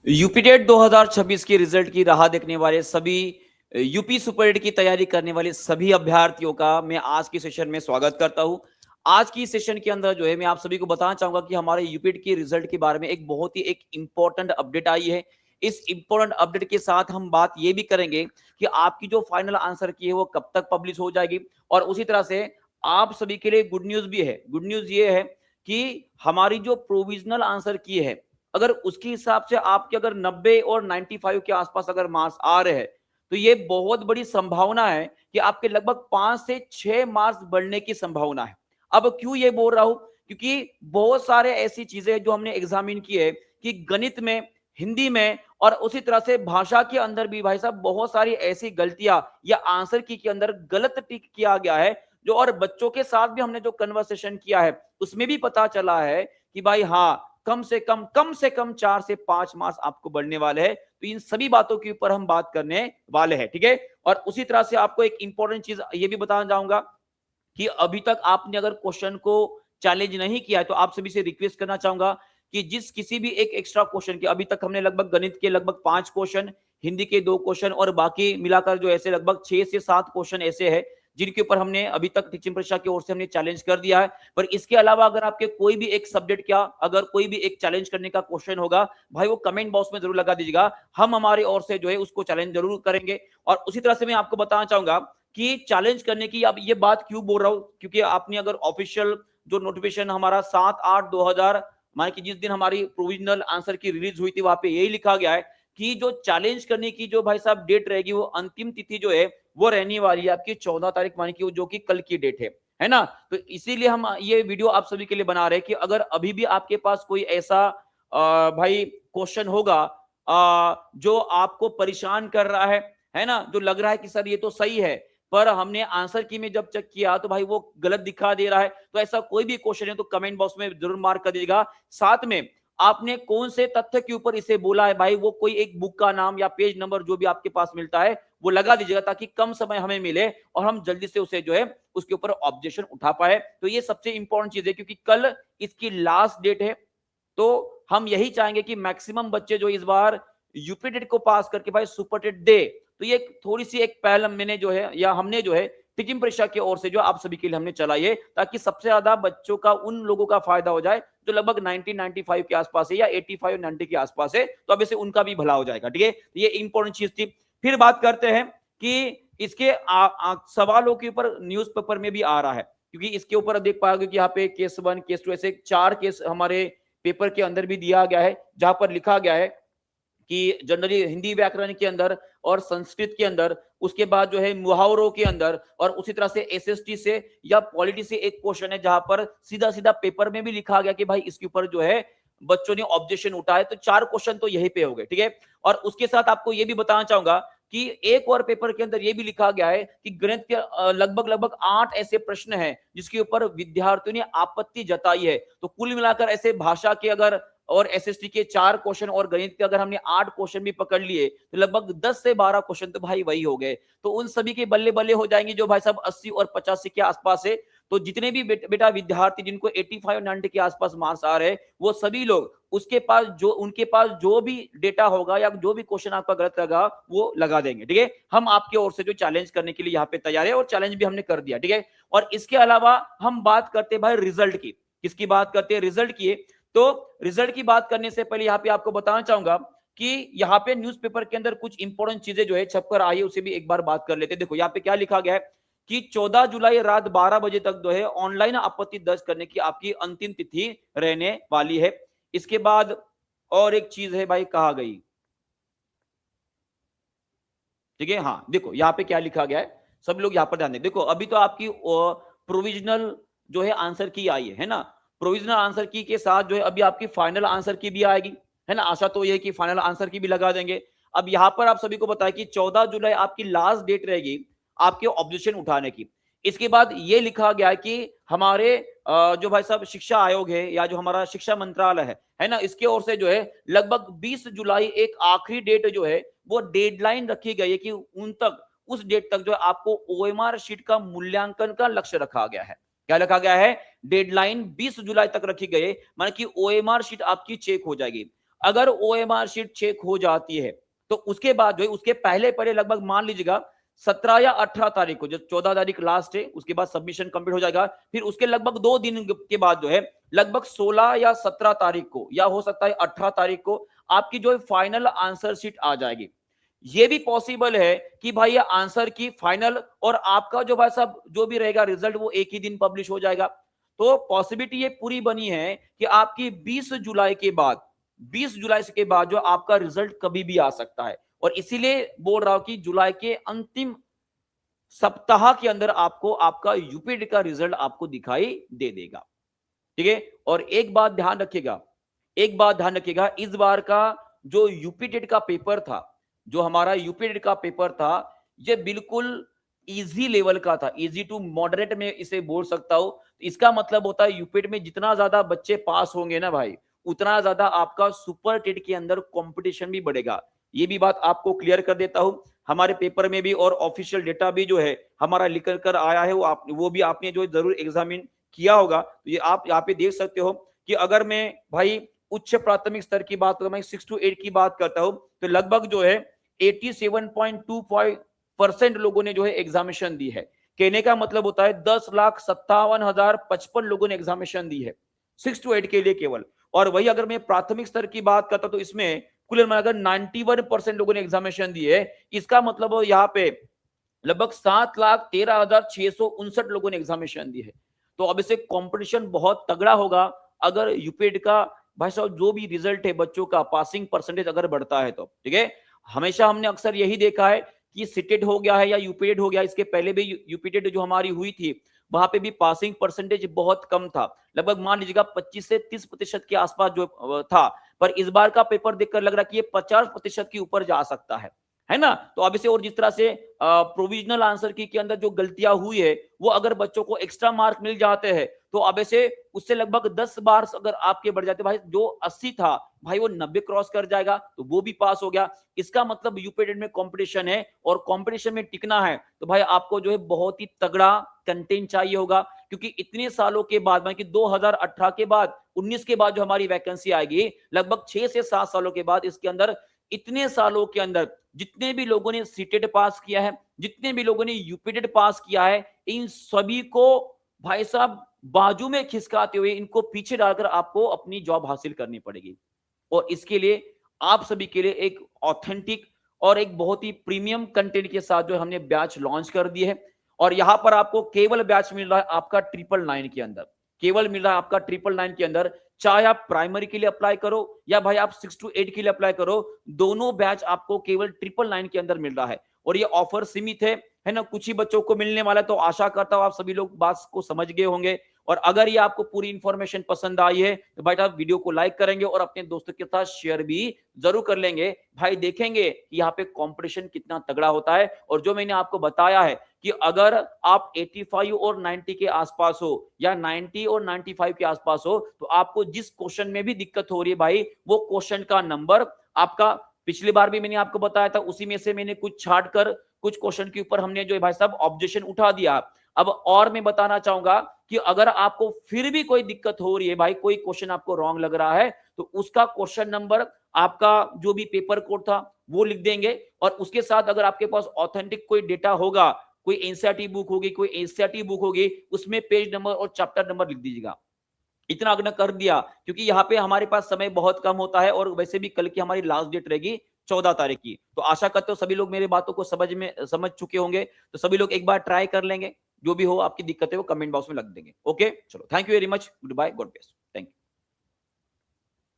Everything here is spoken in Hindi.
यूपीटेट 2026 की रिजल्ट की राह देखने वाले सभी यूपी सुपरटेट की तैयारी करने वाले सभी अभ्यर्थियों का मैं आज की सेशन में स्वागत करता हूं। आज की सेशन के अंदर जो है मैं आप सभी को बताना चाहूंगा कि हमारे यूपीटेट की रिजल्ट के बारे में एक बहुत ही एक इंपॉर्टेंट अपडेट आई है। इस इंपॉर्टेंट अपडेट के साथ हम बात ये भी करेंगे कि आपकी जो फाइनल आंसर की है वो कब तक पब्लिश हो जाएगी, और उसी तरह से आप सभी के लिए गुड न्यूज भी है। गुड न्यूज ये है कि हमारी जो प्रोविजनल आंसर की है, अगर उसके हिसाब से आपके अगर 90 और 95 के आसपास अगर मार्क्स आ रहे हैं, तो ये बहुत बड़ी संभावना है कि आपके लगभग 5 से 6 मार्क्स बढ़ने की संभावना है। अब क्यों ये बोल रहा हूं, क्योंकि बहुत सारे ऐसी चीजें जो हमने एग्जामिन की है कि गणित में, हिंदी में और उसी तरह से भाषा के अंदर भी भाई साहब बहुत सारी ऐसी गलतियां या आंसर की के अंदर गलत टिक किया गया है, जो और बच्चों के साथ भी हमने जो कन्वर्सेशन किया है उसमें भी पता चला है कि भाई हाँ, कम से कम 4 से 5 मार्क्स आपको बढ़ने वाले हैं। तो इन सभी बातों के ऊपर हम बात करने वाले हैं, ठीक है। और उसी तरह से आपको एक इंपॉर्टेंट चीज ये भी बताना चाहूंगा कि अभी तक आपने अगर क्वेश्चन को चैलेंज नहीं किया है तो आप सभी से रिक्वेस्ट करना चाहूंगा कि जिस किसी भी एक एक्स्ट्रा क्वेश्चन के, अभी तक हमने लगभग गणित के लगभग 5 क्वेश्चन, हिंदी के 2 क्वेश्चन और बाकी मिलाकर जो ऐसे लगभग 6 से 7 क्वेश्चन ऐसे हैं जिनके ऊपर हमने अभी तक टीचिंग परीक्षा की ओर से हमने चैलेंज कर दिया है। पर इसके अलावा अगर आपके कोई भी एक सब्जेक्ट का अगर कोई भी एक चैलेंज करने का क्वेश्चन होगा, भाई वो कमेंट बॉक्स में जरूर लगा दीजिएगा। हम हमारी ओर से जो है उसको चैलेंज जरूर करेंगे। और उसी तरह से मैं आपको बताना चाहूंगा कि चैलेंज करने की अब ये बात क्यों बोल रहा हूं, क्योंकि आपने अगर ऑफिशियल जो नोटिफिकेशन हमारा 7/8/2000 मान कि जिस दिन हमारी प्रोविजनल आंसर की रिलीज हुई थी, वहां पे यही लिखा गया है कि जो चैलेंज करने की जो भाई साहब डेट रहेगी, वो अंतिम तिथि जो है वो रहने वाली है आपकी 14 तारीख, मान की जो कि कल की डेट है ना। तो इसीलिए हम ये वीडियो आप सभी के लिए बना रहे हैं कि अगर अभी भी आपके पास कोई ऐसा भाई क्वेश्चन होगा जो आपको परेशान कर रहा है ना, जो लग रहा है कि सर ये तो सही है पर हमने आंसर की में जब चेक किया तो भाई वो गलत दिखा दे रहा है, तो ऐसा कोई भी क्वेश्चन है तो कमेंट बॉक्स में जरूर मार्क कर दीजिएगा। साथ में आपने कौन से तथ्य के ऊपर इसे बोला है, भाई वो कोई एक बुक का नाम या पेज नंबर जो भी आपके पास मिलता है वो लगा दीजिएगा, ताकि कम समय हमें मिले और हम जल्दी से उसे जो है उसके ऊपर ऑब्जेक्शन उठा पाए। तो ये सबसे इंपॉर्टेंट चीज है, क्योंकि कल इसकी लास्ट डेट है। तो हम यही चाहेंगे कि मैक्सिमम बच्चे जो इस बार यूपीटेट को पास करके भाई सुपरटेट दे। तो ये थोड़ी सी एक पहल मैंने जो है या हमने जो है टीचिंग परीक्षा की ओर से जो आप सभी के लिए हमने चलाई है, ताकि सबसे ज्यादा बच्चों का, उन लोगों का फायदा हो जाए जो लगभग 90-95 के आसपास है या 85-90 के आसपास है, तो अब इसे उनका भी भला हो जाएगा, ठीक है। ये इंपॉर्टेंट चीज थी। फिर बात करते हैं कि इसके सवालों के ऊपर न्यूज़पेपर में भी आ रहा है, क्योंकि इसके ऊपर देख पाओगे कि यहाँ पे केस 1 केस 2 ऐसे 4 केस हमारे पेपर के अंदर भी दिया गया है, जहां पर लिखा गया है कि जनरली हिंदी व्याकरण के अंदर और संस्कृत के अंदर, उसके बाद जो है मुहावरों के अंदर, और उसी तरह से एसएसटी से या पॉलिटी से एक क्वेश्चन है जहां पर सीधा सीधा पेपर में भी लिखा गया कि भाई इसके ऊपर जो है बच्चों ने ऑब्जेक्शन उठाए। तो 4 क्वेश्चन तो यहीं पे हो गए, ठीक है। और उसके साथ आपको ये भी बताना चाहूंगा कि एक और पेपर के अंदर ये भी लिखा गया है कि गणित के लगभग लगभग 8 ऐसे प्रश्न हैं जिसके ऊपर विद्यार्थियों ने आपत्ति जताई है। तो कुल मिलाकर ऐसे भाषा के अगर और एसएसटी के 4 क्वेश्चन और गणित के अगर हमने 8 क्वेश्चन भी पकड़ लिए तो लगभग 10 से 12 क्वेश्चन तो भाई वही हो गए। तो उन सभी के बल्ले बल्ले हो जाएंगे जो भाई साहब 80 और 85 के आसपास है। तो जितने भी बेटा विद्यार्थी जिनको 85 90 के आसपास मार्क्स आ रहे हैं, वो सभी लोग उसके पास जो, उनके पास जो भी डेटा होगा या जो भी क्वेश्चन आपका गलत लगा वो लगा देंगे, ठीक है। हम आपकी ओर से जो चैलेंज करने के लिए यहाँ पे तैयार है और चैलेंज भी हमने कर दिया, ठीक है। और इसके अलावा हम बात करते हैं भाई रिजल्ट की। किसकी बात करते हैं? रिजल्ट की। तो रिजल्ट की बात करने से पहले यहाँ पे आपको बताना चाहूंगा कि यहाँ पे न्यूज़पेपर के अंदर कुछ इंपॉर्टेंट चीजें जो है छपकर आई है, उसे भी एक बार बात कर लेते हैं। देखो यहाँ पे क्या लिखा गया है कि 14 जुलाई रात 12 बजे तक जो है ऑनलाइन आपत्ति दर्ज करने की आपकी अंतिम तिथि रहने वाली है। इसके बाद और एक चीज है भाई, कहा गई, ठीक है। हाँ देखो यहाँ पे क्या लिखा गया है, सब लोग यहाँ पर ध्यान दें। देखो अभी तो आपकी प्रोविजनल जो है आंसर की आई है ना। प्रोविजनल आंसर की के साथ जो है अभी आपकी फाइनल आंसर की भी आएगी, है ना। आशा तो ये है कि फाइनल आंसर की भी लगा देंगे। अब यहाँ पर आप सभी को बताया कि 14 जुलाई आपकी लास्ट डेट रहेगी आपके ऑब्जेक्शन उठाने की। इसके बाद ये लिखा गया है कि हमारे जो भाई साहब शिक्षा आयोग है या जो हमारा शिक्षा मंत्रालय है ना, इसके ओर से जो है लगभग 20 जुलाई एक आखिरी डेट जो है वो डेडलाइन रखी गई है कि उन तक, उस डेट तक जो है आपको ओएमआर शीट का मूल्यांकन का लक्ष्य रखा गया है। क्या रखा गया है? डेडलाइन 20 जुलाई तक रखी गई है, माने कि ओएमआर शीट आपकी चेक हो जाएगी। अगर ओएमआर शीट चेक हो जाती है तो उसके बाद जो है उसके पहले लगभग मान लीजिएगा 17 या 18 तारीख को, जो 14 तारीख लास्ट है, उसके बाद सबमिशन कंप्लीट हो जाएगा। फिर उसके लगभग 2 दिन के बाद जो है लगभग 16 या 17 तारीख को, या हो सकता है 18 तारीख को, आपकी जो फाइनल आंसर शीट आ जाएगी। ये भी पॉसिबल है कि भाई ये आंसर की फाइनल और आपका जो भाई साहब जो भी रहेगा रिजल्ट वो एक ही दिन पब्लिश हो जाएगा। तो पॉसिबिलिटी ये पूरी बनी है कि आपकी 20 जुलाई के बाद, 20 जुलाई के बाद जो आपका रिजल्ट कभी भी आ सकता है। और इसीलिए बोल रहा हूं कि जुलाई के अंतिम सप्ताह के अंदर आपको आपका यूपीटेट का रिजल्ट आपको दिखाई दे देगा। ठीक है। और एक बात ध्यान रखिएगा, एक बात ध्यान रखिएगा, इस बार का जो यूपीटेट का पेपर था, जो हमारा यूपीटेट का पेपर था, ये बिल्कुल इजी लेवल का था, इजी टू मॉडरेट में इसे बोल सकता हूं। इसका मतलब होता है यूपीटेट में जितना ज्यादा बच्चे पास होंगे ना भाई, उतना ज्यादा आपका सुपर टेट के अंदर कंपटीशन भी बढ़ेगा। ये भी बात आपको क्लियर कर देता हूं। हमारे पेपर में भी और ऑफिशियल डेटा भी जो है हमारा लिख कर आया है, वो भी आपने जो जरूर एग्जामिन किया होगा। तो ये आप यहाँ पे देख सकते हो कि अगर मैं भाई उच्च प्राथमिक स्तर की बात करूं, मैं 6 to 8 की बात करता हूं, तो लगभग जो है 87.25% लोगों ने जो है एग्जामिनेशन दी है। कहने का मतलब होता है 10,57,055 लोगों ने एग्जामिनेशन दी है 6 to 8 के लिए केवल। और वही अगर मैं प्राथमिक स्तर की बात करता तो इसमें कुल मिलाकर 91% लोगों ने एग्जामिनेशन दी है। इसका मतलब यहाँ पे लगभग 7,13,659 लोगों ने एग्जामिनेशन दी है। तो अब इसे कंपटीशन बहुत तगड़ा होगा अगर यूपीटेट का भाई साहब जो भी रिजल्ट है बच्चों का पासिंग परसेंटेज अगर बढ़ता है तो। ठीक है। हमेशा हमने अक्सर यही देखा है कि सीटेट हो गया है या यूपीटेट हो गया, इसके पहले भी यूपीटेट जो हमारी हुई थी वहां पे भी पासिंग परसेंटेज बहुत कम था, लगभग मान लीजिएगा 25 से 30% के आसपास जो था। पर इस बार का पेपर देखकर लग रहा है कि ये 50% के ऊपर जा सकता है ना। तो अब इसे और जिस तरह से प्रोविजनल आंसर की के अंदर जो गलतियां हुई है वो अगर बच्चों को एक्स्ट्रा मार्क मिल जाते हैं तो अब ऐसे उससे लगभग 10 बार अगर आपके बढ़ जाते भाई, जो 80 था भाई वो 90 क्रॉस कर जाएगा तो वो भी पास हो गया। इसका मतलब यूपीटेट में कंपटीशन है और कंपटीशन में टिकना है तो भाई आपको जो है बहुत ही तगड़ा कंटेंट चाहिए होगा। क्योंकि इतने सालों के बाद, कि 2018 के बाद 19 के बाद जो हमारी वैकेंसी आएगी, लगभग 6 से 7 सालों के बाद, इसके अंदर इतने सालों के अंदर जितने भी लोगों ने सीटेट पास किया है, जितने भी लोगों ने यूपीटेट पास किया है, इन सभी को भाई साहब बाजू में खिसकाते हुए इनको पीछे डालकर आपको अपनी जॉब हासिल करनी पड़ेगी। और इसके लिए आप सभी के लिए एक ऑथेंटिक और एक बहुत ही प्रीमियम कंटेंट के साथ जो हमने बैच लॉन्च कर दी है। और यहां पर आपको केवल बैच मिल रहा है आपका 999 के अंदर, केवल मिल रहा है आपका 999 के अंदर। चाहे आप प्राइमरी के लिए अप्लाई करो या भाई आप 6 to 8 के लिए अप्लाई करो, दोनों बैच आपको केवल 999 के अंदर मिल रहा है। और ये ऑफर सीमित है ना, कुछ ही बच्चों को मिलने वाला है। तो आशा करता हूं आप सभी लोग बात को समझ गए होंगे। और अगर ये आपको पूरी इंफॉर्मेशन पसंद आई है तो भाई आप वीडियो को लाइक करेंगे और अपने दोस्तों के साथ शेयर भी जरूर कर लेंगे। भाई देखेंगे कि यहाँ पे कंपटीशन कितना तगड़ा होता है। और जो मैंने आपको बताया है कि अगर आप 85 और 90 के आसपास हो या 90 और 95 के आसपास हो तो आपको जिस क्वेश्चन में भी दिक्कत हो रही है भाई, वो क्वेश्चन का नंबर आपका, पिछली बार भी मैंने आपको बताया था, उसी में से मैंने कुछ छाट कर कुछ क्वेश्चन के ऊपर हमने जो भाई साहब ऑब्जेक्शन उठा दिया। अब और मैं बताना चाहूंगा कि अगर आपको फिर भी कोई दिक्कत हो रही है भाई, कोई क्वेश्चन आपको रॉन्ग लग रहा है, तो उसका क्वेश्चन नंबर, आपका जो भी पेपर कोड था वो लिख देंगे। और उसके साथ अगर आपके पास ऑथेंटिक कोई डेटा होगा, कोई एनसीईआरटी बुक होगी, कोई एससीईआरटी बुक होगी, उसमें पेज नंबर और चैप्टर नंबर लिख दीजिएगा। इतना अगर कर दिया, क्योंकि यहाँ पे हमारे पास समय बहुत कम होता है और वैसे भी कल की हमारी लास्ट डेट रहेगी 14 तारीख की। तो आशा करते हो सभी लोग मेरी बातों को समझ चुके होंगे। तो सभी लोग एक बार ट्राई कर लेंगे, जो भी हो आपकी दिक्कत है वो कमेंट बॉक्स में लग देंगे। ओके, चलो, thank you very much, goodbye, god bless.